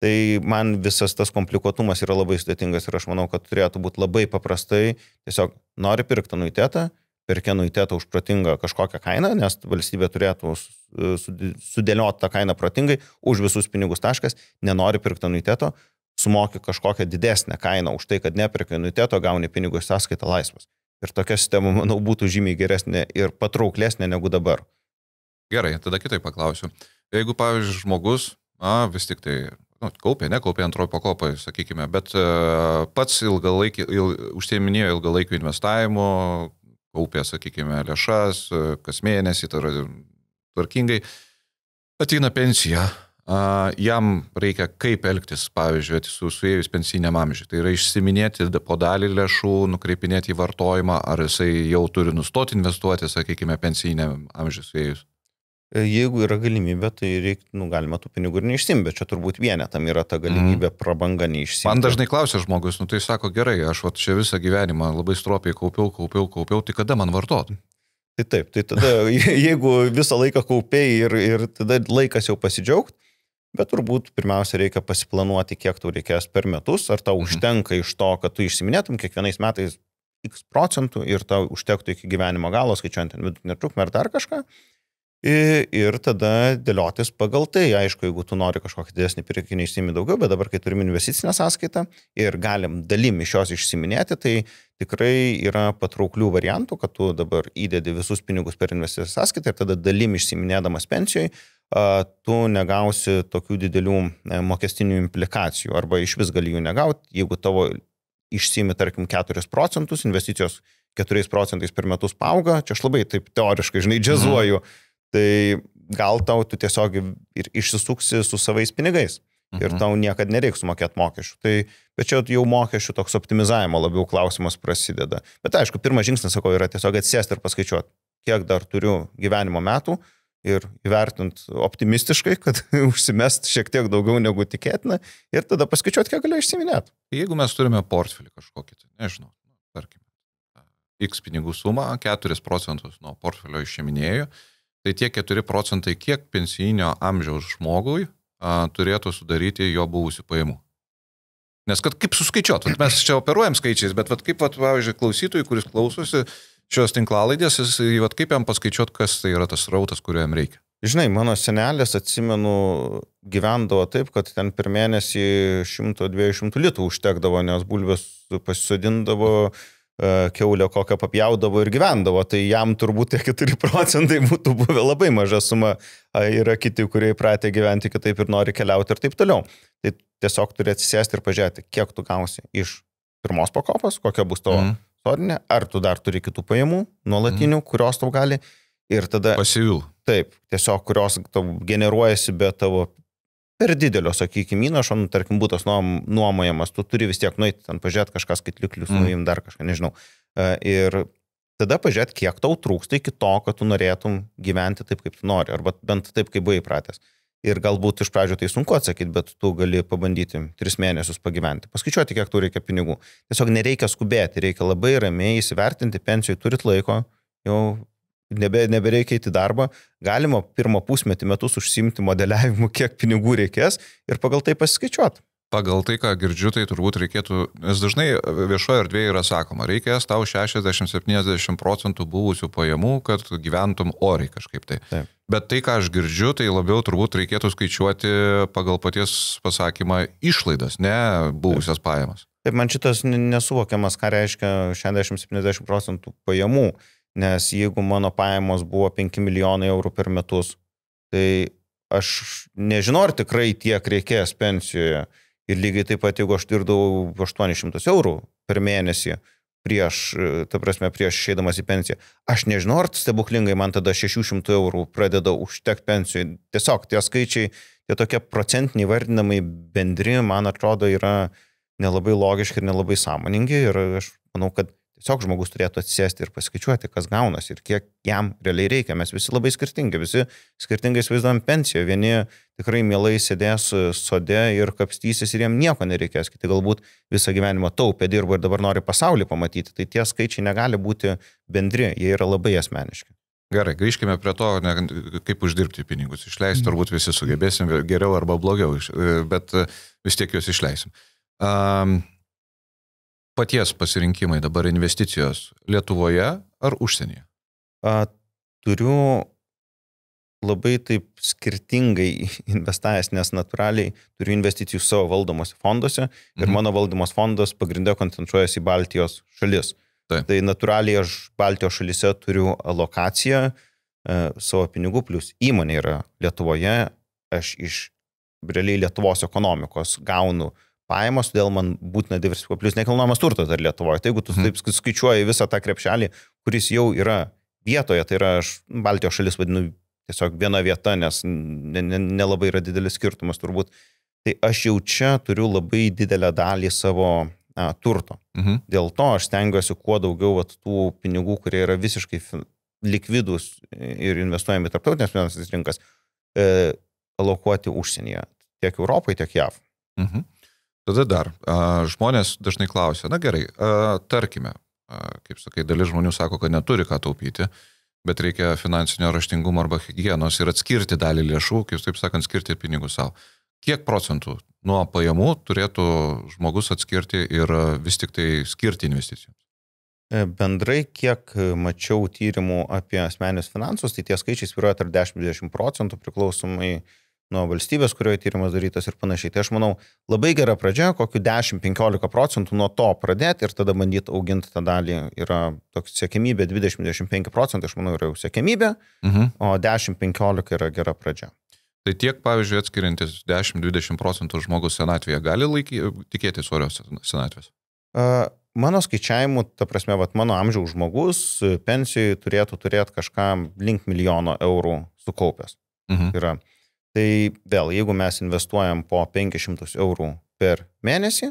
Tai man visas tas komplikuotumas yra labai sudėtingas ir aš manau, kad turėtų būti labai paprastai, tiesiog nori pirkti anuitetą, perki anuitetą už protingą kažkokią kainą, nes valstybė turėtų sudėlioti tą kainą protingai už visus pinigus taškas, nenori pirkti anuiteto, sumoki kažkokią didesnę kainą už tai, kad nepirki anuiteto, gauni pinigų į sąskaitą laisvas. Ir tokia sistema, manau, būtų žymiai geresnė ir patrauklesnė negu dabar. Gerai, tada kitaip paklausiu. Jeigu, pavyzdžiui, žmogus, vis tik tai kaupė antroji pakopai, sakykime, bet pats užsieminėjo ilgalaikių investavimu, kaupė, sakykime, lėšas, kas mėnesį, tvarkingai, ateina pensija, jam reikia kaip elgtis, pavyzdžiui, suėjus pensiniam amžiui. Tai yra išsiminėti po dalį lėšų, nukreipinėti į vartojimą, ar jisai jau turi nustoti investuoti, sakykime, pensiniam amžiui suėjus. Jeigu yra galimybė, tai galima tų pinigų ir neišsimti, bet čia turbūt vienetam yra ta galimybė prabanga neišsimti. Man dažnai klausia žmogus, tai sako, gerai, aš čia visą gyvenimą labai stropiai kaupiau, tai kada man vartoti? Tai taip, tai tada jeigu visą laiką kaupiai ir tada laikas jau pasidžiaugti, bet turbūt pirmiausia reikia pasiplanuoti, kiek tau reikės per metus, ar tau užtenka iš to, kad tu išsiminėtum kiekvienais metais x procentų ir tau užtektų iki gyvenimo galo, skaičiuojant vidutinę trukmę ar dar kažką. Ir tada dėliotis pagal tai. Aišku, jeigu tu nori kažkokį didesnį pirkinį išsimi daugiau, bet dabar, kai turim investicinę sąskaitą ir galim dalim iš jos išsiminėti, tai tikrai yra patrauklių variantų, kad tu dabar įdedi visus pinigus per investicinę sąskaitą ir tada dalim išsiminėdamas pensijai, tu negausi tokių didelių mokestinių implikacijų arba iš vis gali jų negauti, jeigu tavo išsimi, tarkim, 4%, investicijos 4% per metus paauga, čia aš labai taip teoriškai, džiazuoju, tai gal tau tu tiesiog ir išsisuksi su savais pinigais ir tau niekad nereiks sumokėti mokesčių. Bet čia jau mokesčių toks optimizavimo labiau klausimas prasideda. Bet aišku, pirmas žingsnis, sakau, yra tiesiog atsisėsti ir paskaičiuoti, kiek dar turiu gyvenimo metų ir įvertinti optimistiškai, kad užsimest šiek tiek daugiau negu tikėtina ir tada paskaičiuoti, kiek galiu išsiminėti. Jeigu mes turime portfelį kažkokį, nežinau, tarkim, X pinigų sumą, 4% nuo portfelio išiminėjų, tai tie 4%, kiek pensijinio amžiaus žmogui turėtų sudaryti jo buvusių pajamų. Nes kad kaip suskaičiuot, mes čia operuojam skaičiais, bet kaip, pavyzdžiui, klausytojui, kuris klausosi šios tinklalaidės, kaip jam paskaičiuot, kas tai yra tas rautas, kurio jam reikia. Žinai, mano senelis, atsimenu, gyvendavo taip, kad ten per mėnesį 100-200 litų užtekdavo, nes bulvės pasisodindavo, kiaulio kokią papjaudavo ir gyvendavo, tai jam turbūt tie 4% būtų buvę labai maža suma. Yra kiti, kurie įpratę gyventi kitaip ir nori keliauti ir taip toliau. Tai tiesiog turi atsisėsti ir pažiūrėti, kiek tu gausi iš pirmos pakopos, kokia bus tavo sodinė, ar tu dar turi kitų pajamų, nuolatinių, kurios tau gali ir tada... Pasyvių. Taip, tiesiog kurios tau generuojasi be tavo per didelio, sakykime, įnašo, tarkim, būtas nuomojamas, tu turi vis tiek nueiti, ten pažiūrėti kažką skaitliklius, nuim dar kažką, nežinau. Ir tada pažiūrėti, kiek tau trūksta iki to, kad tu norėtum gyventi taip, kaip tu nori, arba bent taip, kaip buvai įpratęs. Ir galbūt iš pradžio tai sunku atsakyti, bet tu gali pabandyti 3 mėnesius pagyventi, paskaičiuoti, kiek tu reikia pinigų. Tiesiog nereikia skubėti, reikia labai ramiai įsivertinti, pensijai turit laiko, jau nebereikia įti darbą, galima pirmą pusmetį metus užsiimti modeliavimu, kiek pinigų reikės ir pagal tai pasiskaičiuoti. Pagal tai, ką girdžiu, tai turbūt reikėtų, nes dažnai viešoje erdvėje yra sakoma, reikės tau 60-70% buvusių pajamų, kad gyventum oriai kažkaip tai. Taip. Bet tai, ką aš girdžiu, tai labiau turbūt reikėtų skaičiuoti pagal paties pasakymą išlaidas, ne buvusias pajamas. Taip, man šitas nesuvokiamas, ką reiškia 60-70% pajamų. Nes jeigu mano pajamos buvo 5 milijonai eurų per metus, tai aš nežinau, ar tikrai tiek reikės pensijoje. Ir lygiai taip pat, jeigu aš dirbdavau 800 eurų per mėnesį prieš išeidamas į pensiją, aš nežinau, ar stebuklingai man tada 600 eurų pradeda užtekti pensijoje. Tiesiog tie skaičiai, tie tokie procentiniai vardinamai bendri, man atrodo, yra nelabai logiški ir nelabai sąmoningi. Ir aš manau, kad Tiesiog žmogus turėtų atsisėsti ir paskaičiuoti, kas gaunasi ir kiek jam realiai reikia. Mes visi labai skirtingi, visi skirtingai įsivaizduojam pensiją. Vieni tikrai mielai sėdės sode ir kapstysis ir jiem nieko nereikės. Kiti galbūt visą gyvenimą taupė, dirbo ir dabar nori pasaulį pamatyti. Tai tie skaičiai negali būti bendri, jie yra labai asmeniški. Gerai, grįžkime prie to, kaip uždirbti pinigus. Išleisti turbūt visi sugebėsim geriau arba blogiau, bet vis tiek juos išleisim. Paties pasirinkimai dabar investicijos Lietuvoje ar užsienyje? Turiu labai taip skirtingai investavęs, nes natūraliai turiu investicijų savo valdomose fonduose ir mano valdomos fondas pagrindė koncentruojasi į Baltijos šalis. Tai natūraliai aš Baltijos šalyse turiu alokaciją savo pinigų, plus įmonė yra Lietuvoje, aš iš realiai Lietuvos ekonomikos gaunu pajamas, todėl man būtina diversifikuoti, plus nekilnojamas turtas dar Lietuvoje. Tai jeigu tu taip skaičiuoji visą tą krepšelį, kuris jau yra vietoje, tai yra aš Baltijos šalis vadinu tiesiog viena vieta, nes nelabai yra didelis skirtumas turbūt, tai aš jau čia turiu labai didelę dalį savo turto. Dėl to aš stengiuosi kuo daugiau tų pinigų, kurie yra visiškai likvidus ir investuojami į tarptautinės finansinės rinkas, alokuoti užsienyje, tiek Europai, tiek JAV. Tada dar, žmonės dažnai klausia, na gerai, tarkime, kaip sakai, dalis žmonių sako, kad neturi ką taupyti, bet reikia finansinio raštingumo arba higienos ir atskirti dalį lėšų, kaip taip sakant, skirti pinigų savo. Kiek procentų nuo pajamų turėtų žmogus atskirti ir vis tik tai skirti investicijoms? Bendrai, kiek mačiau tyrimų apie asmeninius finansus, tai tie skaičiai svyruoja tarp 10-20% priklausomai nuo valstybės, kurioje tyrimas darytas ir panašiai. Tai aš manau, labai gera pradžia, kokiu 10-15% nuo to pradėti ir tada bandyti auginti tą dalį. Yra tokia siekimybė 20-25%, aš manau, yra jau siekimybė, o 10-15% yra gera pradžia. Tai tiek, pavyzdžiui, atskiriantis 10-20% žmogus senatvėje gali tikėtis orios senatvės? Mano skaičiavimu, ta prasme, mano amžiaus žmogus pensijai turėtų turėti kažką link 1 000 000 eurų sukaupęs. Yra. Tai vėl, jeigu mes investuojam po 500 eurų per mėnesį,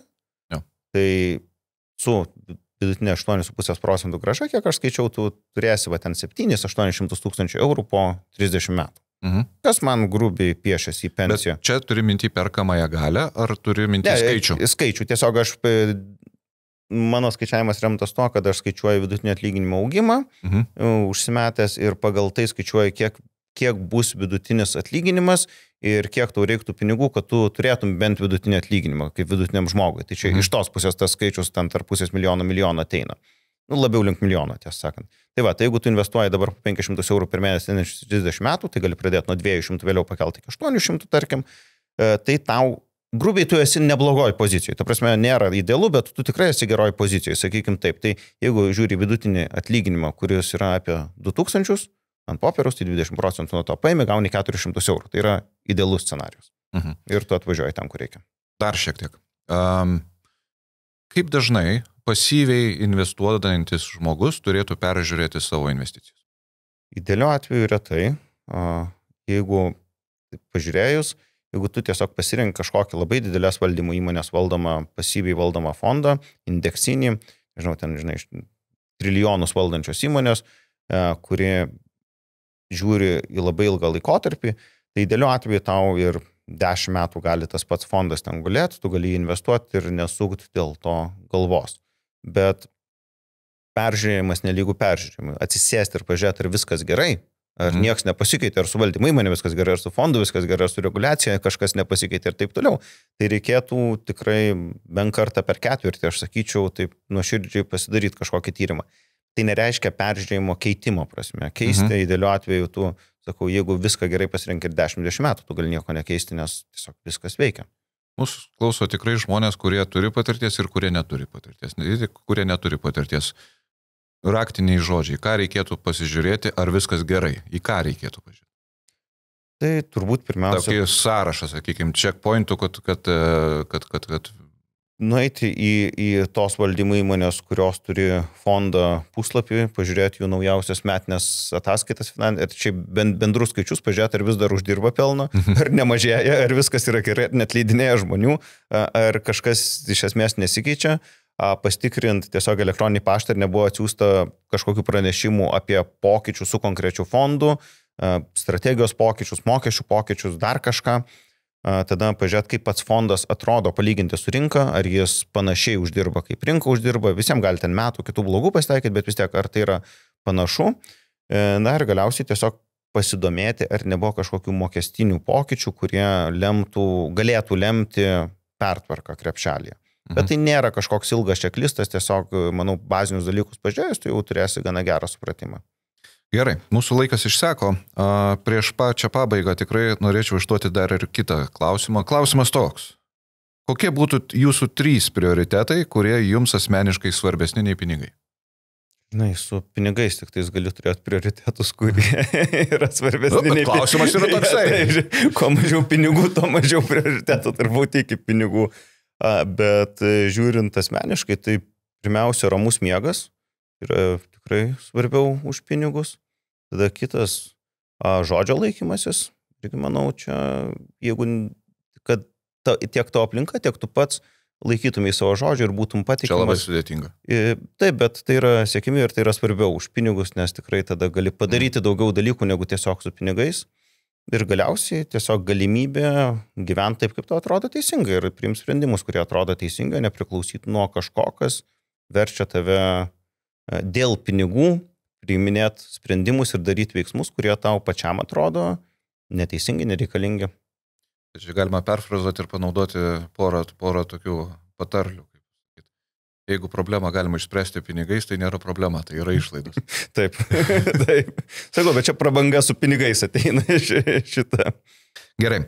tai su vidutinė 8,5% grąža, kiek aš skaičiau, tu turėsi ten 700-800 tūkstančių eurų po 30 metų. Kas man grubiai piešėsi į pensiją. Bet čia turi minti perkamąją galę, ar turi minti skaičių? Skaičių. Tiesiog mano skaičiavimas remtas to, kad aš skaičiuoju vidutinį atlyginimo augimą, užsimetęs ir pagal tai skaičiuoju, kiek bus vidutinis atlyginimas ir kiek tau reiktų pinigų, kad tu turėtum bent vidutinį atlyginimą, kaip vidutiniam žmogui. Tai čia iš tos pusės tas skaičius ten tarp pusės milijono ateina. Labiau link milijono, tiesą sakant. Tai tai jeigu tu investuoji dabar 500 eurų per mėnesį 30 metų, tai gali pradėti nuo 200, vėliau pakelti iki 800, tarkim, tai tau grubiai tu esi neblogoj pozicijoje. Ta prasme, nėra idealu, bet tu tikrai esi geroj pozicijoje, sakykim taip. Tai jeigu žiūri vidutinį atlyginimą, kuris yra apie 2000, ant popieriaus, tai 20% nuo to paimi, gauni 400 eurų. Tai yra idealus scenarius. Ir tu atvažiuoji tam, kur reikia. Dar šiek tiek. Kaip dažnai pasyviai investuodantis žmogus turėtų peržiūrėti savo investicijas? Idealiu atveju retai. Jeigu pažiūrėjus, jeigu tu tiesiog pasirink kažkokį labai didelės valdymo įmonės valdomą, pasyviai valdomą fondą, indeksinį, trilijonus valdančios įmonės, kuri žiūri į labai ilgą laikotarpį, tai idealiu atveju tau ir 10 metų gali tas pats fondas ten gulėti, tu gali investuoti ir nesukti dėl to galvos. Bet peržiūrėjimas nelygų peržiūrėjimui. Atsisėsti ir pažiūrėti, ar viskas gerai, ar nieks nepasikeitė, ar su valdymo įmonė viskas gerai, ar su fondu viskas gerai, ar su reguliacija kažkas nepasikeitė ir taip toliau. Tai reikėtų tikrai bent kartą per ketvirtį, aš sakyčiau, taip nuoširdžiai pasidaryti kažkokį tyrimą. Tai nereiškia peržiūrėjimo keitimo prasme. Keisti idealiu atveju tu, sakau, jeigu viską gerai pasirinkai ir 10-20 metų, tu gali nieko nekeisti, nes tiesiog viskas veikia. Mūsų klauso tikrai žmonės, kurie turi patirties ir kurie neturi patirties. Kurie neturi patirties. Raktiniai žodžiai, ką reikėtų pasižiūrėti, ar viskas gerai, į ką reikėtų pažiūrėti? Tai turbūt pirmiausia... Tokį sąrašą, sakykime, checkpointų, kad nueiti į tos valdymo įmonės, kurios turi fondą puslapį, pažiūrėti jų naujausias metinės ataskaitas, ir čia bendrus skaičius pažiūrėti, ar vis dar uždirba pelno, ar nemažėja, ar viskas yra gerai, net leidinėja žmonių, ar kažkas iš esmės nesikeičia. pasitikrinti tiesiog elektroninį paštą ir nebuvo atsiųsta kažkokių pranešimų apie pokyčius su konkrečiu fondu, strategijos pokyčius, mokesčių pokyčius, dar kažką. Tada pažiūrėti, kaip pats fondas atrodo palyginti su rinka, ar jis panašiai uždirba, kaip rinka uždirba. Visiems gali ten metų kitų blogų pasitaikyti, bet vis tiek ar tai yra panašu. Na ir galiausiai tiesiog pasidomėti, ar nebuvo kažkokių mokestinių pokyčių, kurie galėtų lemti pertvarką krepšelėje. Bet tai nėra kažkoks ilgas čeklistas, tiesiog, manau, bazinius dalykus pažiūrėjus, tai jau turėsi gana gerą supratimą. Gerai, mūsų laikas išseko. Prieš pačią pabaigą tikrai norėčiau užduoti dar ir kitą klausimą. Klausimas toks. Kokie būtų jūsų 3 prioritetai, kurie jums asmeniškai svarbesni nei pinigai? Na, su pinigais tik tais gali turėti prioritetus, kurie yra svarbesni nei pinigai. Klausimas yra toksai. Kuo mažiau pinigų, to mažiau prioritetų turbūt iki pinigų. Bet žiūrint asmeniškai, tai pirmiausia, ramus miegas yra tikrai svarbiau už pinigus. Tada kitas žodžio laikymasis. Irgi manau, čia, jeigu kad tiek to aplinka, tiek tu pats laikytumai savo žodžio ir būtum patikimas. Čia labai sudėtinga. Taip, bet tai yra siekimi ir tai yra svarbiau už pinigus, nes tikrai tada gali padaryti daugiau dalykų negu tiesiog su pinigais. Ir galiausiai tiesiog galimybė gyventi taip, kaip to atrodo teisingai ir priimti sprendimus, kurie atrodo teisingai, nepriklausyti nuo kažko, kas verčia tave dėl pinigų priiminėti sprendimus ir daryti veiksmus, kurie tau pačiam atrodo neteisingi, nereikalingi. Čia galima perfrazuoti ir panaudoti porą tokių patarlių. Jeigu problemą galima išspręsti pinigais, tai nėra problema, tai yra išlaidos. Taip, taip. Sakau, bet čia prabanga su pinigais ateina šitą. Gerai.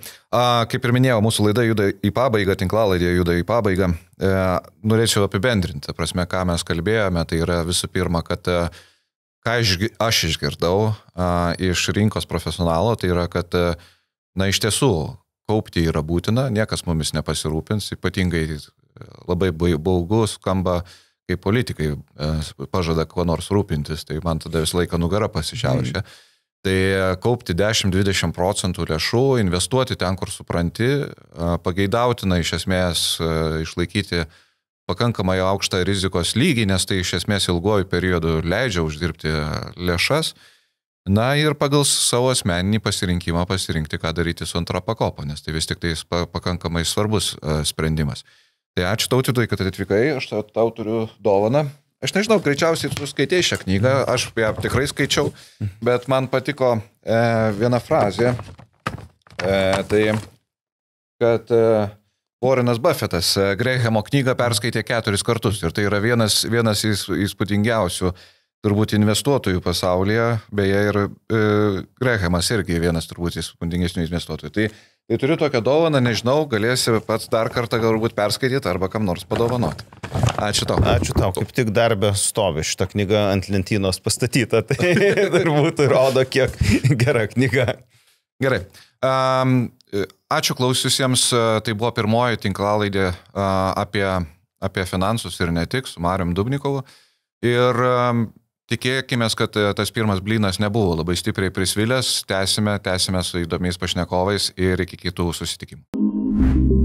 Kaip ir minėjau, mūsų laida juda į pabaigą, tinklalaidė juda į pabaigą. Norėčiau apibendrinti, prasme, ką mes kalbėjome, tai yra visų pirma, kad ką aš išgirdau iš rinkos profesionalo, tai yra, kad na, iš tiesų kaupti yra būtina, niekas mumis nepasirūpins, ypatingai labai baugu skamba, kai politikai pažada kuo nors rūpintis, tai man tada visą laiką nugara pasišiaušia. Tai kaupti 10-20% lėšų, investuoti ten, kur supranti, pageidautina iš esmės išlaikyti pakankamai aukštą rizikos lygį, nes tai iš esmės ilguoju periodu leidžia uždirbti lėšas. Na ir pagal savo asmeninį pasirinkimą pasirinkti, ką daryti su antra pakopa, nes tai vis tik tai pakankamai svarbus sprendimas. Tai ačiū Tautvydui, kad atvykai, aš tau turiu dovaną. Aš nežinau, greičiausiai tu skaitei šią knygą, aš ją tikrai skaičiau, bet man patiko viena frazė, tai kad Warrenas Buffettas Grahamo knygą perskaitė 4 kartus ir tai yra vienas įspūdingiausių turbūt investuotojų pasaulyje, beje ir Grahamas irgi vienas turbūt įspūdingesnių investuotojų. Tai turiu tokią dovaną, nežinau, galėsi pats dar kartą galbūt perskaityti arba kam nors padovanoti. Ačiū tau. Ačiū tau, kaip tik darbė stovi šitą knygą ant lentynos pastatyta, tai turbūt rodo, kiek gera knyga. Gerai. Ačiū klausiusiems, tai buvo pirmoji tinklalaidė apie finansus ir ne tik su Marium Dubnikovu. Ir tikėkime, kad tas pirmas blynas nebuvo labai stipriai prisvilęs, tęsime su įdomiais pašnekovais ir iki kitų susitikimų.